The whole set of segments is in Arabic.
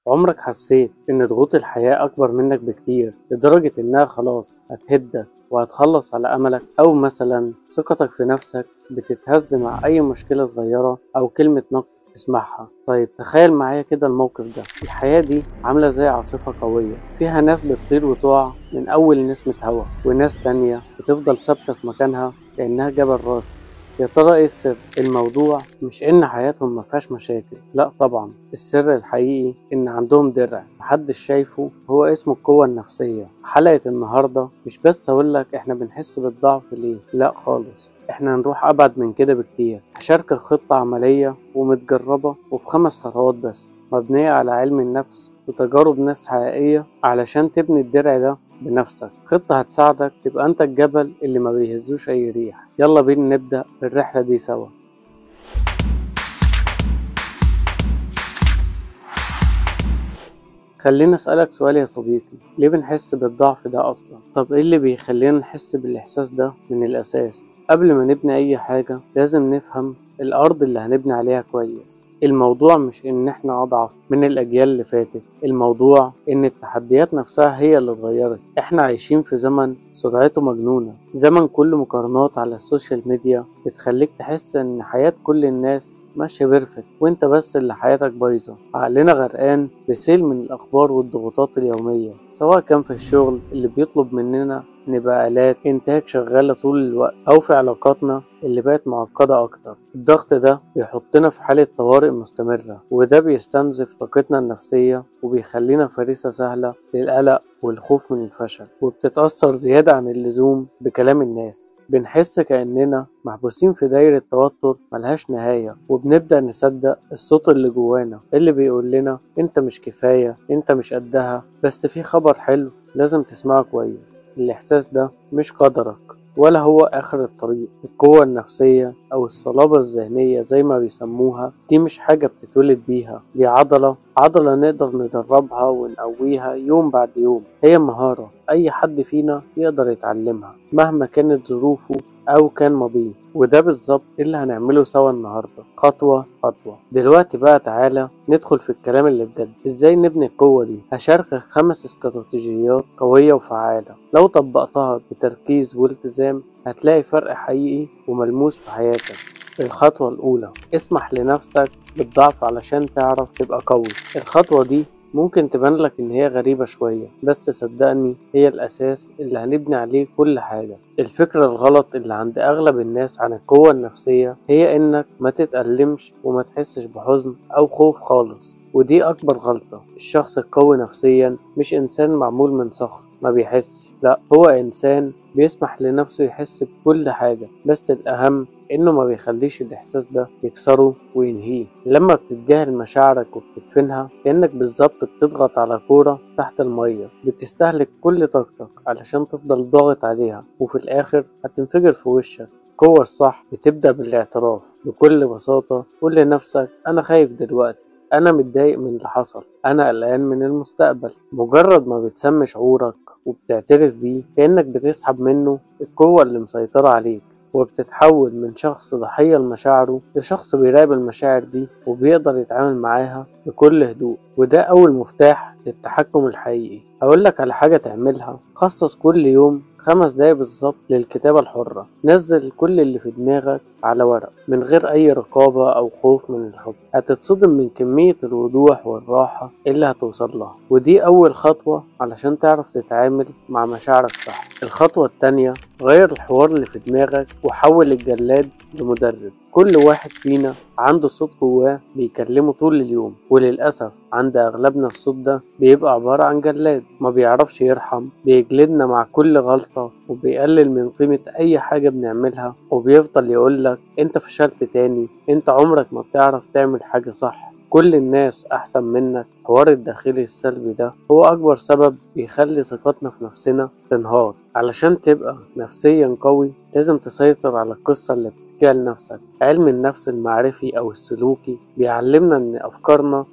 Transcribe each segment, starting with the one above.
عمرك حسيت إن ضغوط الحياة أكبر منك بكتير لدرجة إنها خلاص هتهدك وهتخلص على أملك؟ أو مثلا ثقتك في نفسك بتتهز مع أي مشكلة صغيرة أو كلمة نقد تسمعها؟ طيب تخيل معايا كده الموقف ده. الحياة دي عاملة زي عاصفة قوية، فيها ناس بتطير وتقع من أول نسمة هوا، وناس تانية بتفضل ثابتة في مكانها كأنها جبل راسي. يا ترى ايه السر؟ الموضوع مش ان حياتهم مفيهاش مشاكل، لا طبعا، السر الحقيقي ان عندهم درع محدش شايفه، هو اسمه القوة النفسية. حلقة النهاردة مش بس هقولك احنا بنحس بالضعف ليه، لا خالص، احنا هنروح ابعد من كده بكتير. هشاركك خطة عملية ومتجربة وفي 5 خطوات بس، مبنية على علم النفس وتجارب ناس حقيقية، علشان تبني الدرع ده بنفسك. خطة هتساعدك تبقى انت الجبل اللي ما بيهزوش اي ريح. يلا بينا نبدأ الرحلة دي سوا. خليني أسألك سؤال يا صديقي، ليه بنحس بالضعف ده أصلا؟ طب إيه اللي بيخلينا نحس بالإحساس ده من الأساس؟ قبل ما نبني أي حاجة لازم نفهم الأرض اللي هنبني عليها كويس. الموضوع مش إن إحنا أضعف من الأجيال اللي فاتت، الموضوع إن التحديات نفسها هي اللي اتغيرت. إحنا عايشين في زمن سرعته مجنونة، زمن كل مقارنات على السوشيال ميديا بتخليك تحس إن حياة كل الناس ماشية بيرفكت وانت بس اللي حياتك بايظة. عقلنا غرقان بسيل من الأخبار والضغوطات اليومية، سواء كان في الشغل اللي بيطلب مننا نبقى آلات إنتاج شغالة طول الوقت، أو في علاقاتنا اللي بقت معقدة أكتر. الضغط ده بيحطنا في حالة طوارئ مستمرة، وده بيستنزف طاقتنا النفسية وبيخلينا فريسة سهلة للقلق والخوف من الفشل، وبتتأثر زيادة عن اللزوم بكلام الناس. بنحس كأننا محبوسين في دايرة توتر ملهاش نهاية، وبنبدأ نصدق الصوت اللي جوانا اللي بيقول لنا انت مش كفاية، انت مش قدها. بس في خبر حلو لازم تسمعه كويس، الإحساس ده مش قدرك ولا هو آخر الطريق. القوة النفسية أو الصلابة الذهنية زي ما بيسموها دي مش حاجة بتتولد بيها، دي عضلة نقدر ندربها ونقويها يوم بعد يوم. هي مهارة أي حد فينا يقدر يتعلمها مهما كانت ظروفه أو كان ماضيه، وده بالظبط اللي هنعمله سوا النهاردة، خطوة خطوة. دلوقتي بقى تعالى ندخل في الكلام اللي بجد، ازاي نبني القوة دي. هشاركك 5 استراتيجيات قوية وفعالة لو طبقتها بتركيز والتزام هتلاقي فرق حقيقي وملموس في حياتك. الخطوة الأولى، اسمح لنفسك بالضعف علشان تعرف تبقى قوي. الخطوة دي ممكن تبان لك إن هي غريبة شوية، بس صدقني هي الأساس اللي هنبني عليه كل حاجة. الفكرة الغلط اللي عند أغلب الناس عن القوة النفسية هي إنك ما تتألمش وما تحسش بحزن أو خوف خالص، ودي أكبر غلطة. الشخص القوي نفسيا مش إنسان معمول من صخر ما بيحسش، لا، هو إنسان بيسمح لنفسه يحس بكل حاجة، بس الأهم إنه ما بيخليش الإحساس ده يكسره وينهيه. لما بتتجاهل مشاعرك وبتدفنها كأنك بالظبط بتضغط على كورة تحت المية، بتستهلك كل طاقتك علشان تفضل ضاغط عليها، وفي الآخر هتنفجر في وشك. القوة الصح بتبدأ بالاعتراف بكل بساطة. قول لنفسك أنا خايف دلوقتي، أنا متضايق من اللي حصل، أنا قلقان من المستقبل. مجرد ما بتسمي شعورك وبتعترف بيه كأنك بتسحب منه القوة اللي مسيطرة عليك، وبتتحول من شخص ضحية لمشاعره لشخص بيراقب المشاعر دي وبيقدر يتعامل معاها بكل هدوء. وده أول مفتاح للتحكم الحقيقي. هقولك على حاجة تعملها، خصص كل يوم 5 دقايق بالظبط للكتابة الحرة. نزل كل اللي في دماغك على ورق من غير أي رقابة أو خوف من الحكم. هتتصدم من كمية الوضوح والراحة اللي هتوصل لها، ودي أول خطوة علشان تعرف تتعامل مع مشاعرك صح. الخطوة التانية، غير الحوار اللي في دماغك وحول الجلاد لمدرب. كل واحد فينا عنده صوت جواه بيكلمه طول اليوم، وللأسف عند أغلبنا الصوت ده بيبقى عبارة عن جلاد ما بيعرفش يرحم، بيجلدنا مع كل غلطة وبيقلل من قيمة أي حاجة بنعملها، وبيفضل يقولك أنت فشلت تاني، أنت عمرك ما بتعرف تعمل حاجة صح، كل الناس أحسن منك. الحوار الداخلي السلبي ده هو أكبر سبب بيخلي ثقتنا في نفسنا تنهار. علشان تبقى نفسيا قوي لازم تسيطر على القصة اللي بتحكيها لنفسك. علم النفس المعرفي أو السلوكي بيعلمنا إن أفكارنا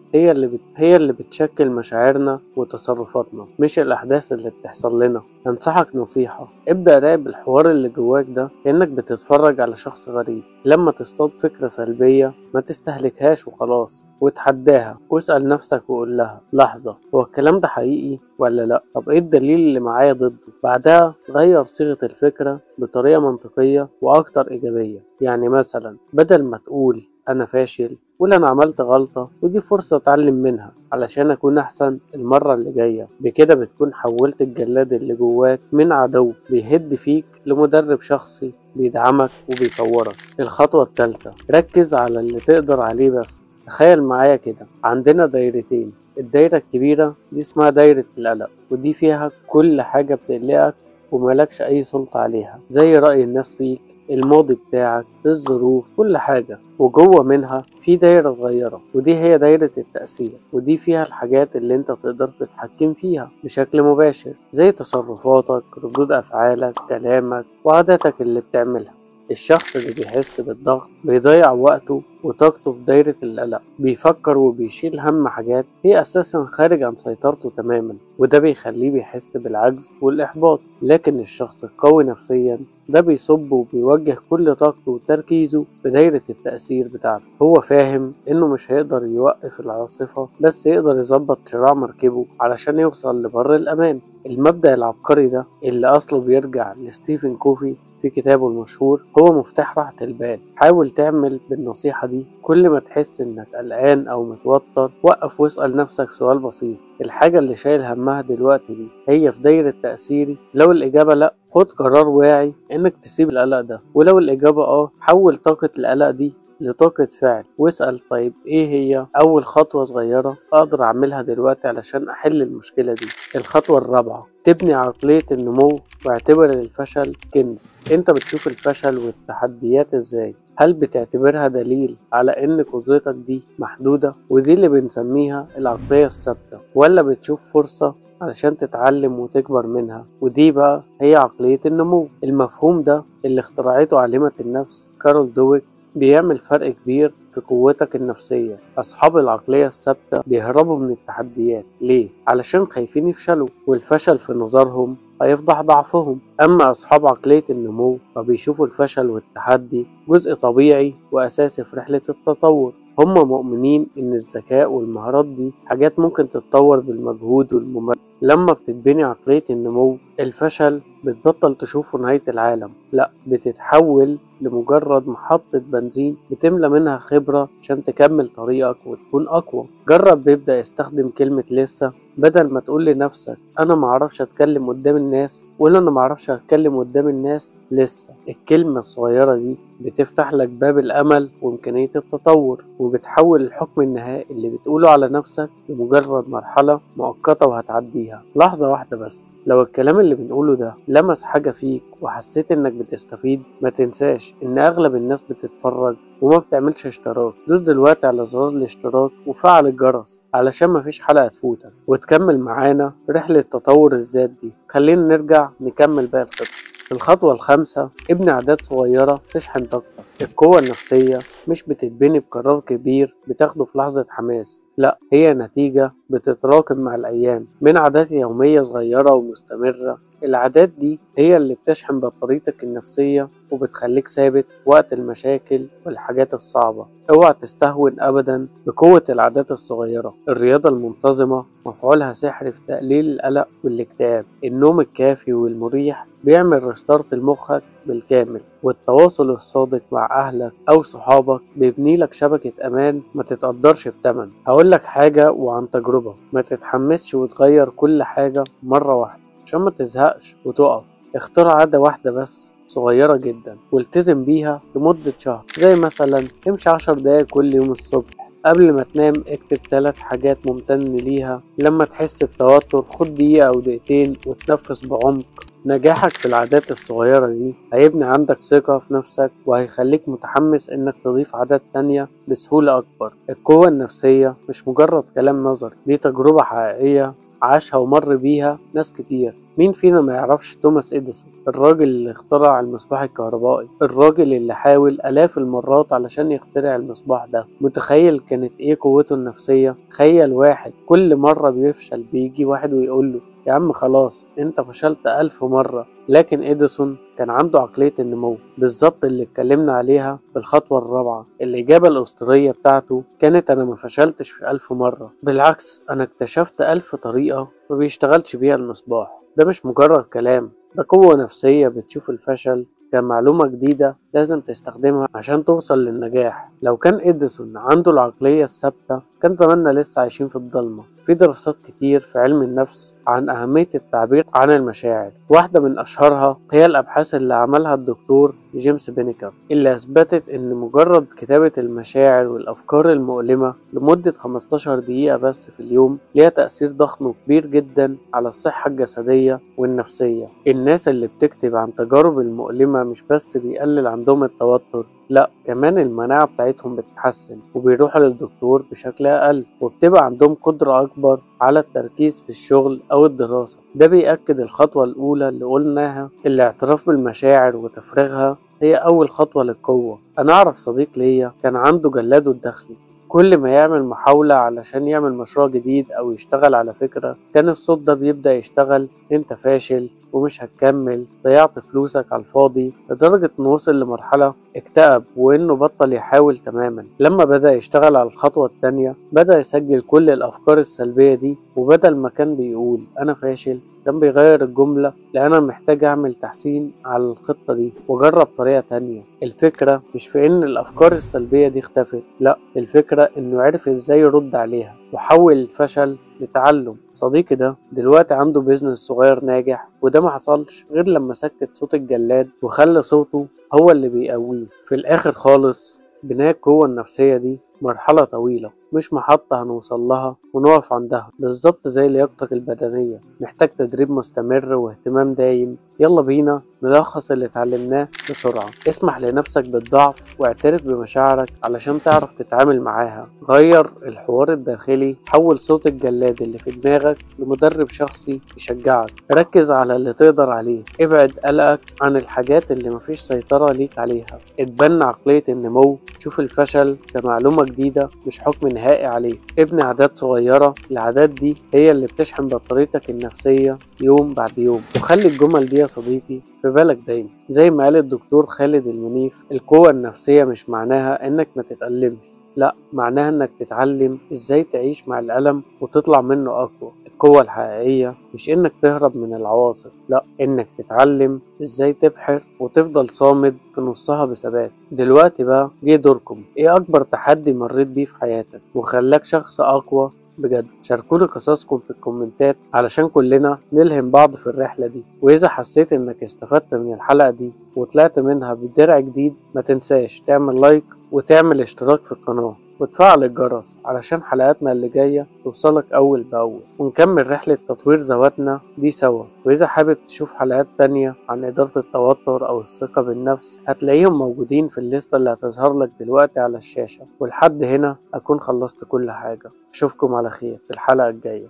هي اللي بتشكل مشاعرنا وتصرفاتنا، مش الأحداث اللي بتحصل لنا. أنصحك نصيحة: ابدأ راقب الحوار اللي جواك ده كأنك بتتفرج على شخص غريب. لما تصطاد فكرة سلبية ما تستهلكهاش وخلاص، وتحداها واسأل نفسك وقول لها: لحظة، هو الكلام ده حقيقي ولا لأ؟ طب ايه الدليل اللي معايا ضده؟ بعدها غير صيغة الفكرة بطريقة منطقية وأكتر إيجابية. يعني مثلا بدل ما تقول أنا فاشل، قول أنا عملت غلطة ودي فرصة أتعلم منها علشان أكون أحسن المرة اللي جاية. بكده بتكون حولت الجلاد اللي جواك من عدو بيهد فيك لمدرب شخصي بيدعمك وبيطورك. الخطوة الثالثة: ركز على اللي تقدر عليه بس. تخيل معايا كده، عندنا دايرتين. الدايرة الكبيرة دي اسمها دايرة القلق، ودي فيها كل حاجة بتقلقك وملكش أي سلطة عليها، زي رأي الناس فيك، الماضي بتاعك، الظروف، كل حاجة. وجوه منها في دايرة صغيرة، ودي هي دايرة التأثير، ودي فيها الحاجات اللي انت تقدر تتحكم فيها بشكل مباشر، زي تصرفاتك، ردود أفعالك، كلامك، وعاداتك اللي بتعملها. الشخص اللي بيحس بالضغط بيضيع وقته وطاقته في دايرة القلق، بيفكر وبيشيل هم حاجات هي أساسا خارج عن سيطرته تماما، وده بيخليه بيحس بالعجز والإحباط. لكن الشخص القوي نفسيا ده بيصب وبيوجه كل طاقته وتركيزه في دايرة التأثير بتاعته. هو فاهم إنه مش هيقدر يوقف العاصفة، بس يقدر يظبط شراع مركبه علشان يوصل لبر الأمان. المبدأ العبقري ده اللي أصله بيرجع لستيفن كوفي في كتابه المشهور هو مفتاح راحة البال. حاول تعمل بالنصيحة دي: كل ما تحس إنك قلقان أو متوتر، وقف واسأل نفسك سؤال بسيط: الحاجة اللي شايل همها دلوقتي دي هي في دايرة تأثيري؟ لو الإجابة لأ، خد قرار واعي إنك تسيب القلق ده، ولو الإجابة حول طاقة القلق دي لطاقة فعل، واسأل: طيب ايه هي أول خطوة صغيرة أقدر أعملها دلوقتي علشان أحل المشكلة دي؟ الخطوة الرابعة: تبني عقلية النمو واعتبر الفشل كنز. انت بتشوف الفشل والتحديات ازاي؟ هل بتعتبرها دليل على ان قدرتك دي محدودة، ودي اللي بنسميها العقلية الثابتة، ولا بتشوف فرصة علشان تتعلم وتكبر منها؟ ودي بقى هي عقلية النمو. المفهوم ده اللي اخترعته عالمة النفس كارول دويك بيعمل فرق كبير في قوتك النفسية. أصحاب العقلية الثابتة بيهربوا من التحديات. ليه؟ علشان خايفين يفشلوا، والفشل في نظرهم هيفضح ضعفهم. أما أصحاب عقلية النمو فبيشوفوا الفشل والتحدي جزء طبيعي وأساسي في رحلة التطور. هم مؤمنين إن الذكاء والمهارات دي حاجات ممكن تتطور بالمجهود والممارسة. لما بتتبني عقلية النمو، الفشل بتبطل تشوفه نهاية العالم، لأ، بتتحول لمجرد محطة بنزين بتملى منها خبرة عشان تكمل طريقك وتكون أقوى. جرب يبدأ يستخدم كلمة لسه. بدل ما تقول لنفسك أنا معرفش أتكلم قدام الناس، ولا أنا معرفش أتكلم قدام الناس لسه. الكلمة الصغيرة دي بتفتح لك باب الأمل وإمكانية التطور، وبتحول الحكم النهائي اللي بتقوله على نفسك لمجرد مرحلة مؤقتة وهتعديها. لحظة واحدة بس، لو الكلام اللي بنقوله ده لمس حاجة فيك وحسيت إنك بتستفيد، ما تنساش إن أغلب الناس بتتفرج وما بتعملش اشتراك. دوس دلوقتي على زرار الاشتراك وفعل الجرس علشان مفيش حلقة تفوتك، وتكمل معانا رحلة تطور الذات دي. خلينا نرجع نكمل باقي الخطة. في الخطوة الخامسة: ابني عادات صغيرة تشحن طاقتك. القوة النفسية مش بتتبني بقرار كبير بتاخده في لحظة حماس، لا، هي نتيجة بتتراكم مع الأيام من عادات يومية صغيرة ومستمرة. العادات دي هي اللي بتشحن بطاريتك النفسية وبتخليك ثابت وقت المشاكل والحاجات الصعبة. اوعى تستهون أبدا بقوة العادات الصغيرة. الرياضة المنتظمة مفعولها سحر في تقليل القلق والاكتئاب. النوم الكافي والمريح بيعمل ريستارت لمخك بالكامل، والتواصل الصادق مع أهلك أو صحابك بيبني لك شبكة أمان ما تتقدرش بتمن. هقولك حاجة وعن تجربة: ما تتحمسش وتغير كل حاجة مرة واحدة عشان ما تزهقش وتقف. اختار عادة واحدة بس صغيرة جدا والتزم بيها لمدة شهر، زي مثلا امشي 10 دقايق كل يوم الصبح. قبل ما تنام اكتب 3 حاجات ممتن ليها. لما تحس بتوتر خد دقيقة أو دقيقتين وتنفس بعمق. نجاحك في العادات الصغيرة دي هيبني عندك ثقة في نفسك وهيخليك متحمس إنك تضيف عادات تانية بسهولة أكبر. القوة النفسية مش مجرد كلام نظري، دي تجربة حقيقية عاشها ومر بيها ناس كتير. مين فينا ما يعرفش توماس إديسون، الراجل اللي اخترع المصباح الكهربائي، الراجل اللي حاول آلاف المرات علشان يخترع المصباح ده؟ متخيل كانت ايه قوته النفسية؟ تخيل واحد كل مرة بيفشل بيجي واحد ويقوله يا عم خلاص انت فشلت 1000 مرة. لكن إديسون كان عنده عقلية النمو بالظبط اللي اتكلمنا عليها في الخطوة الرابعة. الإجابة الأسطورية بتاعته كانت أنا ما فشلتش في 1000 مرة، بالعكس أنا اكتشفت 1000 طريقة ما بيشتغلش بيها المصباح. ده مش مجرد كلام، ده قوة نفسية بتشوف الفشل كمعلومة جديدة لازم تستخدمها عشان توصل للنجاح. لو كان إديسون عنده العقلية الثابتة كان زماننا لسه عايشين في الضلمة. في دراسات كتير في علم النفس عن أهمية التعبير عن المشاعر، واحدة من أشهرها هي الأبحاث اللي عملها الدكتور جيمس بينيكر، اللي أثبتت إن مجرد كتابة المشاعر والأفكار المؤلمة لمدة 15 دقيقة بس في اليوم ليها تأثير ضخم وكبير جدا على الصحة الجسدية والنفسية. الناس اللي بتكتب عن تجارب المؤلمة مش بس بيقلل عندهم التوتر، لا كمان المناعة بتاعتهم بتتحسن وبيروحوا للدكتور بشكل أقل، وبتبقى عندهم قدرة أكبر على التركيز في الشغل أو الدراسة. ده بيأكد الخطوة الأولى اللي قلناها، الاعتراف بالمشاعر وتفريغها هي أول خطوة للقوة. أنا أعرف صديق ليا كان عنده جلاده الداخلي، كل ما يعمل محاولة علشان يعمل مشروع جديد أو يشتغل على فكرة كان الصوت ده بيبدأ يشتغل: انت فاشل ومش هتكمل، ضيعت فلوسك على الفاضي، لدرجة انه وصل لمرحلة اكتئب وانه بطل يحاول تماما. لما بدأ يشتغل على الخطوة التانية بدأ يسجل كل الأفكار السلبية دي، وبدل ما كان بيقول أنا فاشل كان بيغير الجملة لأنا محتاج أعمل تحسين على الخطة دي وجرب طريقة تانية. الفكرة مش في إن الأفكار السلبية دي اختفت، لأ الفكرة إنه عرف إزاي يرد عليها وحول الفشل لتعلم. صديقي ده دلوقتي عنده بيزنس صغير ناجح، وده ما حصلش غير لما سكت صوت الجلاد وخلى صوته هو اللي بيقويه. في الآخر خالص بناء القوة النفسية دي مرحلة طويلة، مش محطة هنوصل لها ونقف عندها. بالظبط زي لياقتك البدنية، محتاج تدريب مستمر واهتمام دايم. يلا بينا نلخص اللي اتعلمناه بسرعة. اسمح لنفسك بالضعف واعترف بمشاعرك علشان تعرف تتعامل معاها. غير الحوار الداخلي، حول صوت الجلاد اللي في دماغك لمدرب شخصي يشجعك. ركز على اللي تقدر عليه، ابعد قلقك عن الحاجات اللي مفيش سيطرة ليك عليها. اتبنى عقلية النمو، شوف الفشل كمعلومة جديدة مش حكم نهائي عليه. ابني عادات صغيرة، العادات دي هي اللي بتشحن بطاريتك النفسية يوم بعد يوم. وخلي الجمل دي يا صديقي في بالك دايما. زي ما قال الدكتور خالد المنيف، القوة النفسية مش معناها انك ما تتألمش، لا معناها انك تتعلم ازاي تعيش مع الألم وتطلع منه اقوى. القوة الحقيقية مش انك تهرب من العواصف، لا انك تتعلم ازاي تبحر وتفضل صامد في نصها بثبات. دلوقتي بقى جه دوركم، ايه اكبر تحدي مريت بيه في حياتك وخلاك شخص اقوى بجد؟ شاركوني قصصكم في الكومنتات علشان كلنا نلهم بعض في الرحلة دي. وإذا حسيت إنك استفدت من الحلقة دي وطلعت منها بدرع جديد، ما تنساش تعمل لايك وتعمل اشتراك في القناة وتفعل الجرس علشان حلقاتنا اللي جاية توصلك أول بأول، ونكمل رحلة تطوير ذواتنا دي سوا. وإذا حابب تشوف حلقات تانية عن إدارة التوتر أو الثقة بالنفس هتلاقيهم موجودين في الليستة اللي هتظهر لك دلوقتي على الشاشة. ولحد هنا أكون خلصت كل حاجة. أشوفكم على خير في الحلقة الجاية.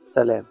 سلام.